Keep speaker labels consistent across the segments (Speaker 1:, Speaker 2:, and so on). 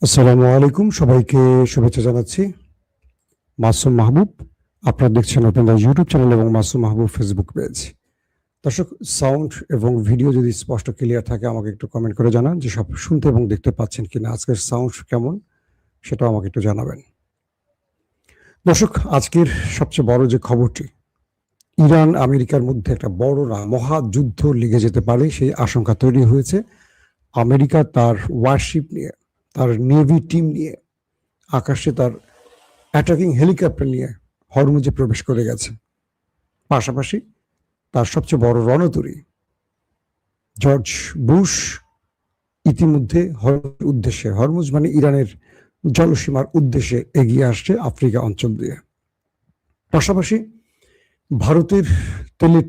Speaker 1: আসসালামু আলাইকুম, সবাইকে শুভেচ্ছা জানাচ্ছি। মাসুম মাহবুব, আপনারা দেখছেন আপনাদের ইউটিউব চ্যানেল এবং মাসুম মাহবুব ফেসবুক পেজ। দর্শক, সাউন্ড এবং ভিডিও যদি স্পষ্ট ক্লিয়ার থাকে আমাকে একটু কমেন্ট করে জানান যে সব শুনতে এবং দেখতে পাচ্ছেন কিনা। আজকের সাউন্ড কেমন সেটাও আমাকে একটু জানাবেন। দর্শক, আজকের সবচেয়ে বড় যে খবরটি, ইরান আমেরিকার মধ্যে একটা বড় না মহাযুদ্ধ লেগে যেতে পারে সেই আশঙ্কা তৈরি হয়েছে। আমেরিকা তার ওয়ারশিপ নিয়ে, তার নেভি টিম নিয়ে, আকাশে তার অ্যাটাকিং হেলিকপ্টার নিয়ে হরমুজে প্রবেশ করে গেছে। পাশাপাশি তার সবচেয়ে বড় রণতরী জর্জ বুশ ইতিমধ্যে হরমুজ মানে ইরানের জলসীমার উদ্দেশ্যে এগিয়ে আসছে আফ্রিকা অঞ্চল দিয়ে। পাশাপাশি ভারতের তেলের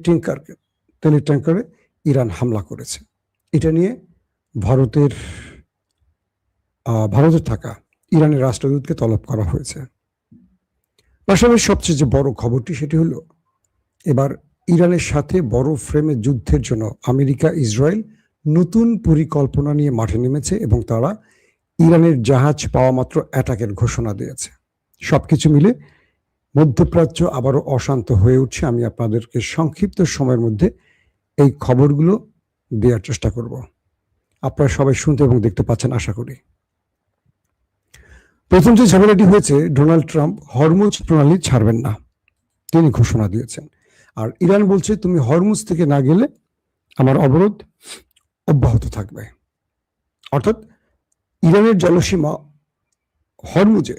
Speaker 1: ট্যাঙ্কারে ইরান হামলা করেছে। এটা নিয়ে ভারতের থাকা ইরানের রাষ্ট্রদূতকে তলব করা হয়েছে। পাশাপাশি সবচেয়ে যে বড় খবরটি সেটি হলো, এবার ইরানের সাথে বড় ফ্রেমে যুদ্ধের জন্য আমেরিকা ইসরায়েল নতুন পরিকল্পনা নিয়ে মাঠে নেমেছে এবং তারা ইরানের জাহাজ পাওয়া মাত্র অ্যাটাকের ঘোষণা দিয়েছে। সবকিছু মিলে মধ্যপ্রাচ্য আবারও অশান্ত হয়ে উঠছে। আমি আপনাদেরকে সংক্ষিপ্ত সময়ের মধ্যে এই খবরগুলো দেওয়ার চেষ্টা করব। আপনারা সবাই শুনতে এবং দেখতে পাচ্ছেন আশা করি। প্রথম যে ঝামেলাটি হয়েছে, ডোনাল্ড ট্রাম্প হরমুজ প্রণালী ছাড়বেন না, তিনি ঘোষণা দিয়েছেন। আর ইরান বলছে, তুমি হরমুজ থেকে না গেলে আমার অবরোধ অব্যাহত থাকবে। অর্থাৎ ইরানের জলসীমা হরমুজে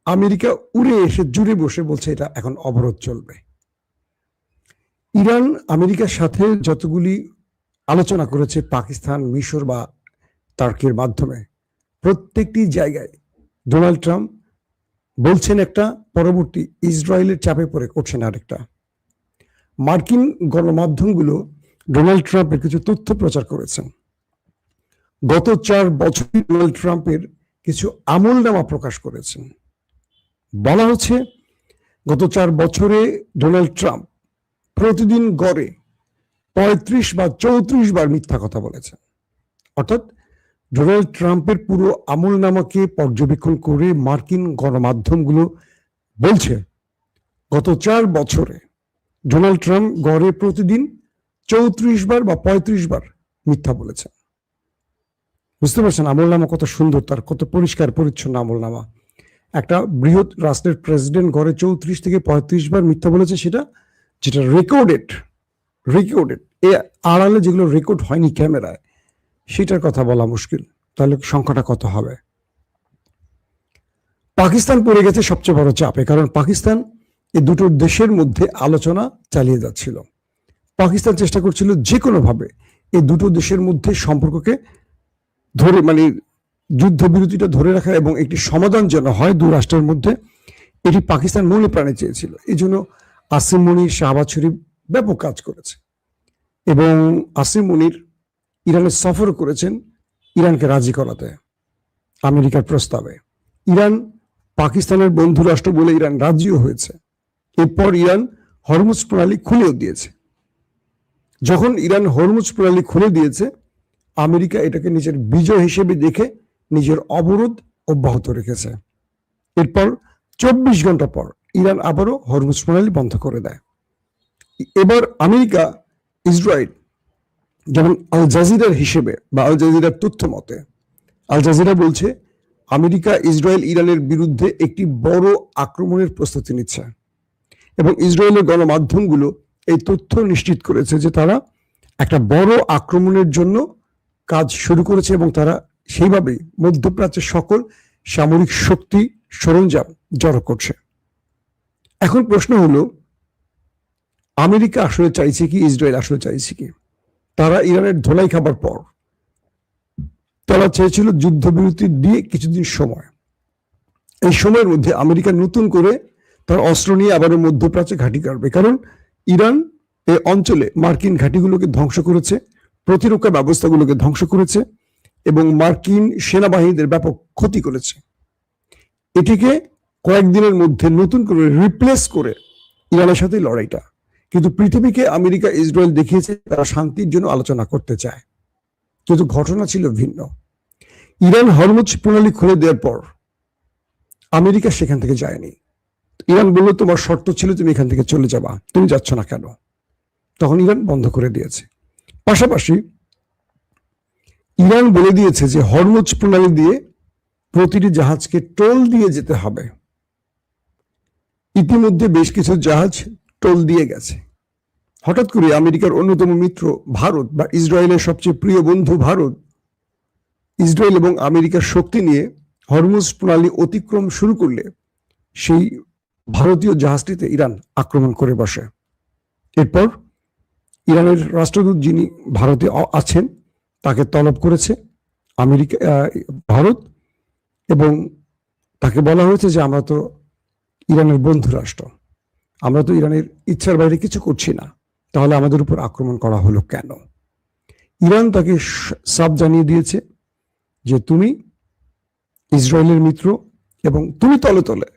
Speaker 1: আমেরিকা উড়ে এসে জুড়ে বসে বলছে এটা এখন অবরোধ চলবে। ইরান আমেরিকার সাথে যতগুলি আলোচনা করেছে পাকিস্তান, মিশর বা টার্কির মাধ্যমে, প্রত্যেকটি জায়গায় ডোনাল্ড ট্রাম্প বলছেন একটা, পরবর্তী ইসরায়েলের চাপে পড়ে করছেন আরেকটা। মার্কিন গণমাধ্যমগুলো ডোনাল্ড ট্রাম্পের কিছু তথ্য প্রচার করেছেন। গত 4 বছরে ডোনাল্ড ট্রাম্পের কিছু আমলনামা প্রকাশ করেছেন। বলা হচ্ছে, গত 4 বছরে ডোনাল্ড ট্রাম্প প্রতিদিন গড়ে 35 বা 34 বার মিথ্যা কথা বলেছেন। অর্থাৎ ডোনাল্ড ট্রাম্পের পুরো আমলনামাকে পর্যবেক্ষণ করে মার্কিন গণমাধ্যমগুলো বলছে, গত 4 বছরে ডোনাল্ড ট্রাম্প গড়ে প্রতিদিন 34 বার বা 35 বার মিথ্যা বলেছেন। বুঝতে পারছেন আমলনামা কত সুন্দর, তার কত পরিষ্কার পরিচ্ছন্ন আমলনামা। একটা বৃহৎ রাষ্ট্রের প্রেসিডেন্ট গড়ে 34 থেকে 35 বার মিথ্যা বলেছে, যেটা রেকর্ডেড। এ আড়ালে যেগুলো রেকর্ড হয়নি ক্যামেরায়, সেটার কথা বলা মুশকিল। তাহলে সংখ্যাটা কত হবে? পাকিস্তান পড়ে গেছে সবচেয়ে বড় চাপে, কারণ পাকিস্তান এই দুটো দেশের মধ্যে আলোচনা চালিয়ে যাচ্ছিল। পাকিস্তান চেষ্টা করছিল যে কোনোভাবে এই দুটো দেশের মধ্যে সম্পর্ককে ধরে, মানে যুদ্ধবিরতিটা ধরে রাখা এবং একটি সমাধান যেন হয় দু রাষ্ট্রের মধ্যে, এটি পাকিস্তান মনে প্রাণে চেয়েছিল। এই জন্য আসিম মনির, শাহবাজ শরীফ ব্যাপক কাজ করেছে এবং আসিম মনির ইরানের সফর করেছেন ইরানকে রাজি করাতে আমেরিকার প্রস্তাবে। ইরান পাকিস্তানের বন্ধু রাষ্ট্র বলে ইরান রাজিও হয়েছে। এরপর ইরান হরমুজ প্রণালী খুলেও দিয়েছে। যখন ইরান হরমুজ প্রণালী খুলে দিয়েছে, আমেরিকা এটাকে নিজের বিজয় হিসেবে দেখে নিজের অবরোধ অব্যাহত রেখেছে। এরপর 24 ঘন্টা পর ইরান আবারও হরমুজ প্রণালী বন্ধ করে দেয়। এবার আমেরিকা ইসরায়েল, যেমন আল জাজিরার হিসেবে বা আল জাজিরার তথ্য মতে, আল জাজিরা বলছে আমেরিকা ইসরায়েল ইরানের বিরুদ্ধে একটি বড় আক্রমণের প্রস্তুতি নিচ্ছে এবং ইসরায়েলের গণমাধ্যমগুলো এই তথ্য নিশ্চিত করেছে যে তারা একটা বড় আক্রমণের জন্য কাজ শুরু করেছে এবং তারা সেইভাবেই মধ্যপ্রাচ্যের সকল সামরিক শক্তি সরঞ্জাম জড়ো করছে। এখন প্রশ্ন হলো, আমেরিকা আসলে চাইছে কি, ইসরায়েল আসলে চাইছে কি? তারা ইরানের ধোলাই খাবার পর তারা চেয়েছিল যুদ্ধবিরতি দিয়ে কিছুদিন সময়। এই সময়ের মধ্যে আমেরিকা নতুন করে তার অস্ত্র নিয়ে আবারও মধ্যপ্রাচ্যে ঘাঁটি কাটবে, কারণ ইরান এই অঞ্চলে মার্কিন ঘাঁটিগুলোকে ধ্বংস করেছে, প্রতিরক্ষা ব্যবস্থাগুলোকে ধ্বংস করেছে এবং মার্কিন সেনাবাহিনীদের ব্যাপক ক্ষতি করেছে। এটিকে কয়েকদিনের মধ্যে নতুন করে রিপ্লেস করে ইরানের সাথে লড়াইটা। কিন্তু পৃথিবীকে আমেরিকা ইসরায়েল দেখিয়েছে তারা শান্তির জন্য আলোচনা করতে চায়, কিন্তু ঘটনা ছিল ভিন্ন। ইরান হরমুজ প্রণালী খুলে দেওয়ার পর আমেরিকা সেখান থেকে যায়নি। ইরান বলল তোমার শর্ত ছিল তুমি এখান থেকে চলে যাবা, তুমি যাচ্ছ না কেন? তখন ইরান বন্ধ করে দিয়েছে। পাশাপাশি ইরান বলে দিয়েছে যে হরমুজ প্রণালী দিয়ে প্রতিটি জাহাজকে টোল দিয়ে যেতে হবে। ইতিমধ্যে বেশ কিছু জাহাজ টোল দিয়ে গেছে। হঠাৎ করে আমেরিকার অন্যতম মিত্র ভারত বা ইসরায়েলের সবচেয়ে প্রিয় বন্ধু ভারত, ইসরায়েল এবং আমেরিকার শক্তি নিয়ে হরমুজ প্রণালী অতিক্রম শুরু করলে সেই ভারতীয় জাহাজটিতে ইরান আক্রমণ করে বসে। এরপর ইরানের রাষ্ট্রদূত যিনি ভারতে আছেন তাকে তলব করেছে আমেরিকা, ভারত, এবং তাকে বলা হয়েছে যে আমরা তো ইরানের বন্ধু রাষ্ট্র, আমরা তো ইরানের ইচ্ছার বাইরে কিছু করছি না, তাহলে আমাদের উপর আক্রমণ করা হলো কেন? ইরান তাকে সাফ জানিয়ে দিয়েছে যে তুমি ইসরায়েলের মিত্র এবং তুমি তলে তলে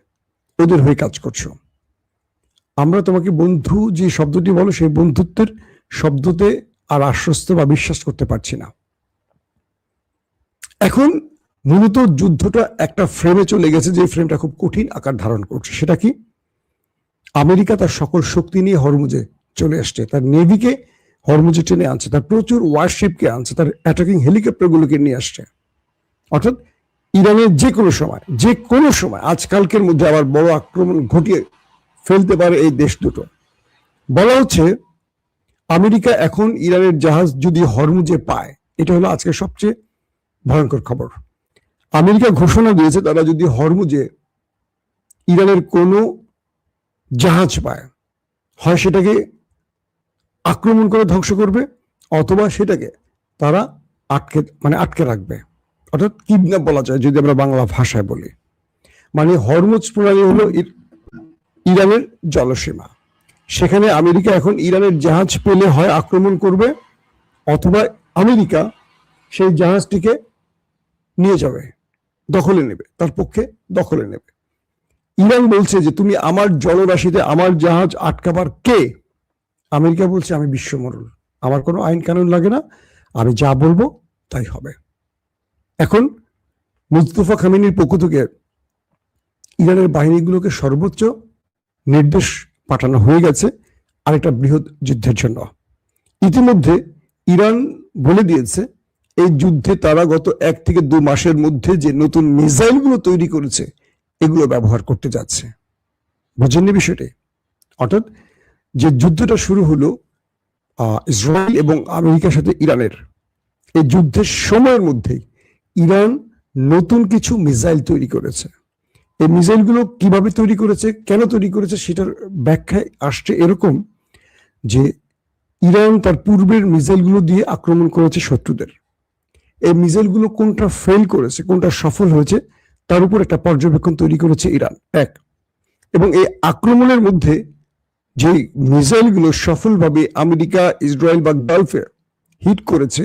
Speaker 1: ওদের হয়ে কাজ করছো। আমরা তোমাকে বন্ধু যে শব্দটি বলো সেই বন্ধুত্বের শব্দতে আর আশ্বস্ত বা বিশ্বাস করতে পারছি না। এখন মূলত যুদ্ধটা একটা ফ্রেমে চলে গেছে, যে ফ্রেমটা খুব কঠিন আকার ধারণ করছে। সেটা কি? আমেরিকা তার সকল শক্তি নিয়ে হরমুজে চলে আসছে, তার নেভিকে হরমুজে টেনে আনছে, তার প্রচুর ওয়ারশিপকে আনছে, তার অ্যাটাকিং হেলিকপ্টারগুলোকে নিয়ে আসছে। অর্থাৎ ইরানের যে কোনো সময় আজকালকের মধ্যে আবার বড় আক্রমণ ঘটিয়ে ফেলতে পারে এই দেশ দুটো। বলা হচ্ছে আমেরিকা এখন ইরানের জাহাজ যদি হরমুজে পায়, এটা হলো আজকে সবচেয়ে ভয়ঙ্কর খবর। আমেরিকা ঘোষণা দিয়েছে তারা যদি হরমুজে ইরানের কোনো জাহাজ পায়, হয় সেটাকে আক্রমণ করে ধ্বংস করবে, অথবা সেটাকে তারা আটকে রাখবে। অর্থাৎ কিডন্যাপ বলা যায় যদি আমরা বাংলা ভাষায় বলি। মানে হরমুজ প্রণালী হলো ইরানের জলসীমা। সেখানে আমেরিকা এখন ইরানের জাহাজ পেলে হয় আক্রমণ করবে, অথবা আমেরিকা সেই জাহাজটিকে নিয়ে যাবে, দখলে নেবে, তার পক্ষে দখলে নেবে। ইরান বলছে যে তুমি আমার জলরাশিতে আমার জাহাজ আটকাবার কে? আমেরিকা বলছে আমি বিশ্বমোড়ল, আমার কোনো আইন কানুন লাগে না, আমি যা বলবো তাই হবে। এখন মুস্তফা খামেনির পক্ষ থেকে ইরানের বাহিনীগুলোকে সর্বোচ্চ নির্দেশ পাঠানো হয়ে গেছে আরেকটা বৃহৎ যুদ্ধের জন্য। ইতিমধ্যে ইরান বলে দিয়েছে এই যুদ্ধে তারা গত 1 থেকে 2 মাসের মধ্যে যে নতুন মিসাইলগুলো তৈরি করেছে এগুলো ব্যবহার করতে যাচ্ছে। বুঝেননি বিষয়টি? অর্থাৎ যে যুদ্ধটা শুরু হলো ইসরায়েল এবং আমেরিকার সাথে ইরানের, এই যুদ্ধের সময়ের মধ্যেই ইরান নতুন কিছু মিসাইল তৈরি করেছে। এই মিসাইলগুলো কিভাবে তৈরি করেছে, কেন তৈরি করেছে, সেটার ব্যাখ্যায় আসছে এরকম যে ইরান তার পূর্বের মিসাইলগুলো দিয়ে আক্রমণ করেছে শত্রুদের। এই মিসাইলগুলো কোনটা ফেল করেছে, কোনটা সফল হয়েছে, তার উপর একটা পর্যবেক্ষণ তৈরি করেছে ইরান। এবং এই আক্রমণের মধ্যে যে মিসাইলগুলো সফলভাবে আমেরিকা, ইসরায়েল বা গালফে হিট করেছে,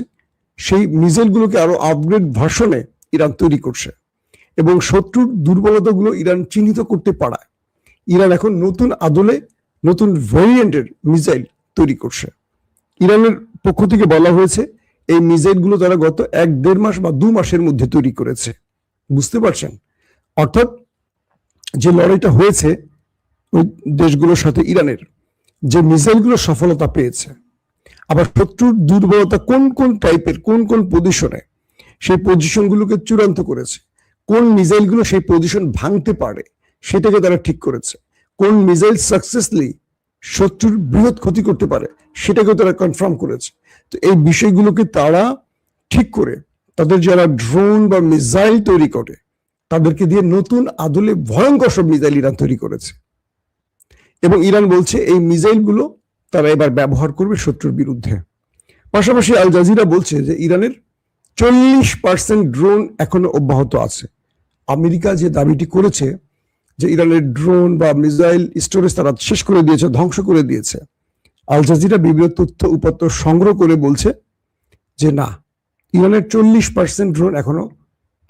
Speaker 1: সেই মিসাইলগুলোকে আরো আপগ্রেড ভার্সনে ইরান তৈরি করছে এবং শত্রুর দুর্বলতাগুলো ইরান চিহ্নিত করতে পারায় ইরান এখন নতুন আদলে নতুন ভেরিয়েন্টের মিসাইল তৈরি করছে। ইরানের পক্ষ থেকে বলা হয়েছে এই মিসাইলগুলো তারা গত 1-1.5 মাস বা 2 মাসের মধ্যে তৈরি করেছে। বুঝতে পারছেন? অর্থাৎ যে লড়াইটা হয়েছে ওই দেশগুলোর সাথে ইরানের, যে মিসাইলগুলো সফলতা পেয়েছে, আবার শত্রুর দুর্বলতা কোন কোন টাইপের, কোন কোন পজিশনে, সেই পজিশনগুলোকে চূড়ান্ত করেছে। কোন মিসাইলগুলো সেই পজিশন ভাঙতে পারে সেটাকে তারা ঠিক করেছে। কোন মিসাইল সাকসেসলি শত্রুর বৃহৎ ক্ষতি করতে পারে সেটাকেও তারা কনফার্ম করেছে। তো এই বিষয়গুলোকে তারা ঠিক করে তাদের যারা ড্রোন বা মিসাইল তৈরি করে তাদেরকে দিয়ে নতুন আদলে ভয়ঙ্কর সব মিসাইল ইরান তৈরি করেছে। এবং ইরান বলছে এই মিসাইলগুলো তারা এবার ব্যবহার করবে শত্রুর বিরুদ্ধে। পাশাপাশি আল জাজিরা বলছে যে ইরানের 40% ড্রোন এখনো অব্যাহত আছে। আমেরিকা যে দাবিটি করেছে যে ইরানের ড্রোন বা মিসাইল স্টোরেজ তারা শেষ করে দিয়েছে, ধ্বংস করে দিয়েছে, আল জাজিরা বিভিন্ন তথ্য উপাত্ত সংগ্রহ করে বলছে যে না, ইরানের 40% ড্রোন এখনো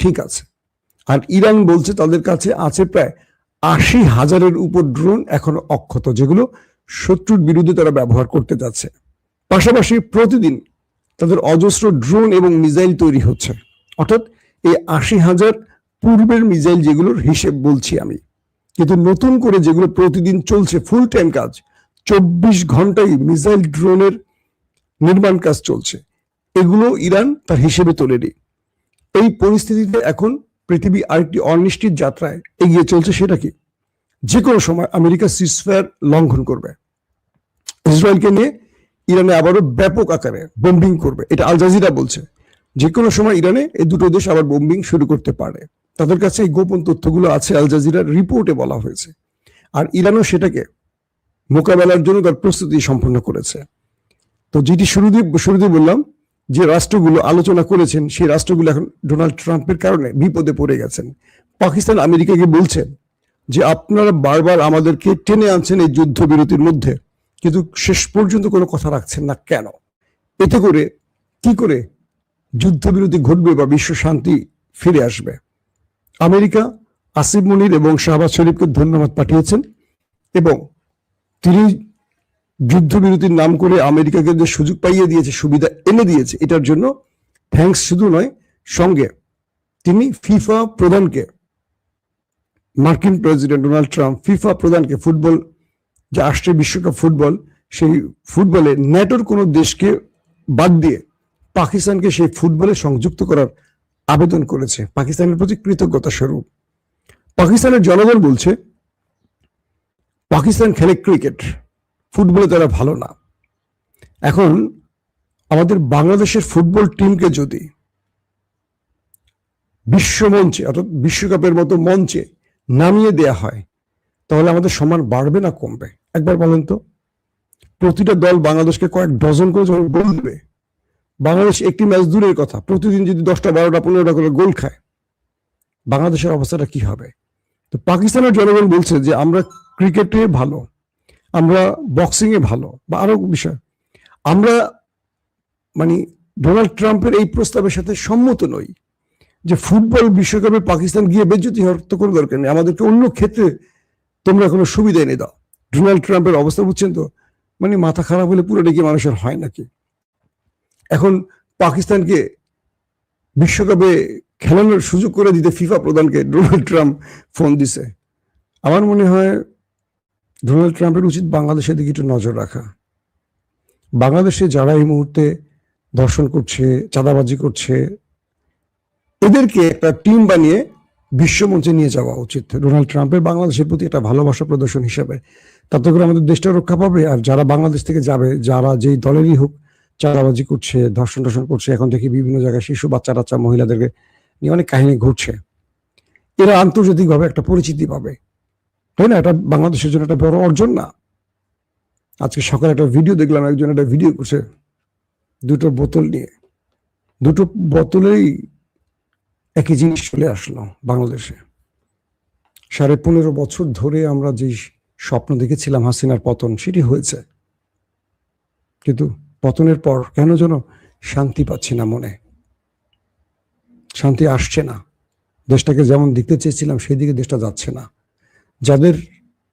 Speaker 1: ঠিক আছে। আর ইরান বলছে তাদের কাছে আছে প্রায় 80,000-এর উপর ড্রোন এখনো অক্ষত, যেগুলো শত্রুর বিরুদ্ধে তারা ব্যবহার করতে যাচ্ছে। পাশাপাশি প্রতিদিন তাদের অজস্র ড্রোন এবং মিসাইল তৈরি হচ্ছে। অর্থাৎ এই 80,000 পূর্বের মিসাইল যেগুলোর হিসেব বলছি আমি, কিন্তু নতুন করে যেগুলো প্রতিদিন চলছে ফুল টাইম কাজ, 24 ঘন্টায় মিসাইল ড্রোনের নির্মাণ কাজ চলছে, এগুলো ইরান তার হিসেবে তোলেনি। এই পরিস্থিতিতে এখন পৃথিবী আরেকটি অনিশ্চিত যাত্রায় এগিয়ে চলছে। সেটা কি? যে কোনো সময় আমেরিকা সিজফায়ার লঙ্ঘন করবে, ইসরায়েলকে নিয়ে ইরানে আবারও ব্যাপক আকারে বোম্বিং করবে। এটা আল জাজিরা বলছে। যে কোনো সময় ইরানে এই দুটো দেশ আবার বোম্বিং শুরু করতে পারে। তাদের কাছে এই গোপন তথ্যগুলো আছে, আল জাজিরার রিপোর্টে বলা হয়েছে। আর ইরানও সেটাকে মোকাবেলার জন্য তার প্রস্তুতি সম্পন্ন করেছে। তো যেটি শুরুতে বললাম, যে রাষ্ট্রগুলো আলোচনা করেছেন সেই রাষ্ট্রগুলো এখন ডোনাল্ড ট্রাম্পের কারণে বিপদে পড়ে গেছেন। পাকিস্তান আমেরিকাকে বলছেন যে আপনারা বারবার আমাদেরকে টেনে আনছেন এই যুদ্ধবিরতির মধ্যে, কিন্তু শেষ পর্যন্ত কোনো কথা রাখছেন না কেন? এতে করে কি করে যুদ্ধবিরতি ঘটবে বা বিশ্ব শান্তি ফিরে আসবে? আমেরিকা আসিফ মুনির এবং শাহবাজ শরীফকে ধন্যবাদ পাঠিয়েছেন এবং তিনি যুদ্ধবিরতির নাম করে আমেরিকাকে যে সুযোগ পাইয়ে দিয়েছে, সুবিধা এনে দিয়েছে, এটার জন্য থ্যাঙ্কস শুধু নয়, সঙ্গে তিনি ফিফা প্রধানকে, মার্কিন প্রেসিডেন্ট ডোনাল্ড ট্রাম্প ফিফা প্রধানকে, ফুটবল যে আসছে বিশ্বকাপ ফুটবল, সেই ফুটবলে ন্যাটোর কোনো দেশকে বাদ দিয়ে পাকিস্তানকে সেই ফুটবলে সংযুক্ত করার আবেদন করেছে পাকিস্তানের প্রতি কৃতজ্ঞতা স্বরূপ। পাকিস্তানের জনগণ বলছে পাকিস্তান খেলে ক্রিকেট, ফুটবলে তারা ভালো না। এখন আমাদের বাংলাদেশের ফুটবল টিমকে যদি বিশ্বমঞ্চে অর্থাৎ বিশ্বকাপের মতো মঞ্চে নামিয়ে দেয়া হয়, তাহলে আমাদের সম্মান বাড়বে না কমবে? একবার বলেন তো। প্রতিটা দল বাংলাদেশকে কয়েক ডজন করে যখন গোল দেবে, বাংলাদেশ একটি ম্যাচ দূরের কথা, প্রতিদিন যদি 10টা 12টা 15টা করে গোল খায়, বাংলাদেশের অবস্থাটা কি হবে? তো পাকিস্তানের জনগণ বলছে যে আমরা ক্রিকেটে ভালো, আমরা বক্সিং এ ভালো, বা আরো বিষয়, আমরা মানে ডোনাল্ড ট্রাম্পের এই প্রস্তাবের সাথে সম্মত নই যে ফুটবল বিশ্বকাপে পাকিস্তান গিয়ে বেজ্জতি হওয়ার তো কোনো দরকার নেই, আমাদেরকে অন্য ক্ষেত্রে তোমরা কোনো সুবিধা এনে দাও। ডোনাল্ড ট্রাম্পের অবস্থা বুঝছেন তো? মানে মাথা খারাপ হলে পুরো ডেকে মানুষের হয় নাকি? এখন পাকিস্তানকে বিশ্বকাপে খেলানোর সুযোগ করে দিতে ফিফা প্রধানকে ডোনাল্ড ট্রাম্প ফোন দিছে। আমার মনে হয় ডোনাল্ড ট্রাম্পের উচিত বাংলাদেশের দিকে একটু নজর রাখা। বাংলাদেশে যারা এই মুহূর্তে ধর্ষণ করছে, চাঁদাবাজি করছে, এদেরকে একটা টিম বানিয়ে বিশ্বমঞ্চে নিয়ে যাওয়া উচিত ডোনাল্ড ট্রাম্পের, বাংলাদেশের প্রতি একটা ভালোবাসা প্রদর্শন হিসেবে। তাতে করে আমাদের দেশটা রক্ষা পাবে। আর যারা বাংলাদেশ থেকে যাবে, যারা যেই দলেরই হোক, চাঁদাবাজি করছে, ধর্ষণ করছে, এখন দেখি বিভিন্ন জায়গায় শিশু বাচ্চা টাচ্চা মহিলাদেরকে নিয়ে অনেক কাহিনী ঘটছে, এরা আন্তর্জাতিকভাবে একটা পরিচিতি পাবে, তাই না? এটা বাংলাদেশের জন্য একটা বড় অর্জন না? আজকে সকালে একটা ভিডিও দেখলাম, একজন একটা ভিডিও করছে দুটো বোতল নিয়ে, দুটো বোতলেই একই জিনিস চলে আসলো বাংলাদেশে। 15.5 বছর ধরে আমরা যে স্বপ্ন দেখেছিলাম হাসিনার পতন, সেটি হয়েছে, কিন্তু পতনের পর কেন যেন শান্তি পাচ্ছি না, মনে শান্তি আসছে না। দেশটাকে যেমন দেখতে চেয়েছিলাম সেই দিকে দেশটা যাচ্ছে না। যাদের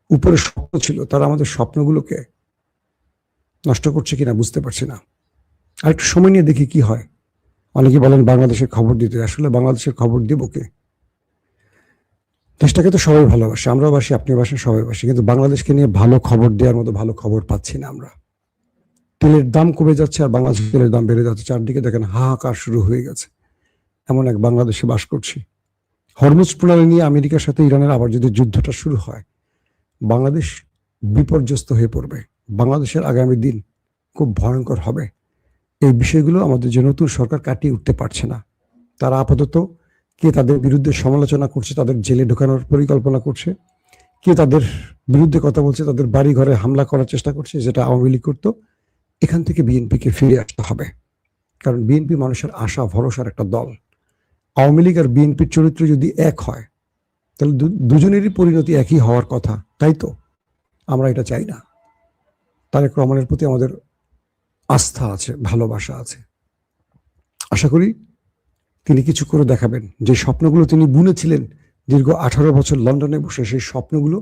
Speaker 1: উপরে স্বপ্ন ছিল তারা আমাদের স্বপ্নগুলোকে নষ্ট করছে কিনা বুঝতে পারছি না। আর একটু সময় নিয়ে দেখি কি হয়। অনেকে বলেন বাংলাদেশের খবর দিতে, আসলে বাংলাদেশের খবর দেব কে? দেশটাকে তো সবাই ভালোবাসে, আমরাও বাসি, আপনি বাসেন, সবাই বাসি, কিন্তু বাংলাদেশকে নিয়ে ভালো খবর দেওয়ার মতো ভালো খবর পাচ্ছি না আমরা। তেলের দাম কমে যাচ্ছে আর বাংলাদেশের তেলের দাম বেড়ে যাচ্ছে। চারদিকে দেখেন হাহাকার শুরু হয়ে গেছে। এমন এক বাংলাদেশে বাস করছি। হরমুজ প্রণালী নিয়ে আমেরিকার সাথে ইরানের আবার যদি যুদ্ধটা শুরু হয়, বাংলাদেশ বিপর্যস্ত হয়ে পড়বে। বাংলাদেশের আগামী দিন খুব ভয়ঙ্কর হবে। এই বিষয়গুলো আমাদের যে নতুন সরকার কাটিয়ে উঠতে পারছে না। তারা আপাতত কে তাদের বিরুদ্ধে সমালোচনা করছে, তাদের জেলে ঢোকানোর পরিকল্পনা করছে, কে তাদের বিরুদ্ধে কথা বলছে, তাদের বাড়ি ঘরে হামলা করার চেষ্টা করছে, যেটা আওয়ামী লীগ করতো। এখান থেকে বিএনপিকে ফিরে আসতে হবে, কারণ বিএনপি মানুষের আশা ভরসার একটা দল। আওয়ামী লীগ আর বিএনপির চরিত্র যদি এক হয়, তাহলে দুজনেরই পরিণতি একই হওয়ার কথা, তাই তো? আমরা এটা চাই না। তারেক রহমানের প্রতি আমাদের আস্থা আছে, ভালোবাসা আছে। আশা করি তিনি কিছু করে দেখাবেন। যে স্বপ্নগুলো তিনি বুনেছিলেন দীর্ঘ 18 বছর লন্ডনে বসে, সেই স্বপ্নগুলো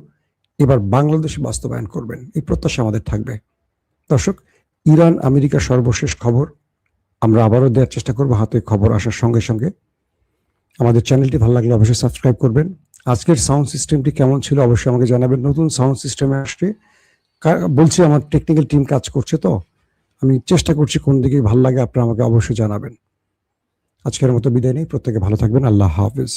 Speaker 1: এবার বাংলাদেশে বাস্তবায়ন করবেন, এই প্রত্যাশা আমাদের থাকবে। দর্শক, ইরান আমেরিকা সর্বশেষ খবর আমরা আবারও দেওয়ার চেষ্টা করবো হাতে খবর আসার সঙ্গে সঙ্গে। আমাদের চ্যানেলটি ভালো লাগলে অবশ্যই সাবস্ক্রাইব করবেন। আজকের সাউন্ড সিস্টেমটি কেমন ছিল অবশ্যই আমাকে জানাবেন। নতুন সাউন্ড সিস্টেমে আসছে, বলছি আমার টেকনিক্যাল টিম কাজ করছে, তো আমি চেষ্টা করছি কোন দিকে ভালো লাগে আপনারা আমাকে অবশ্যই জানাবেন। আজকের মতো বিদায় নেই, প্রত্যেকে ভালো থাকবেন। আল্লাহ হাফেজ।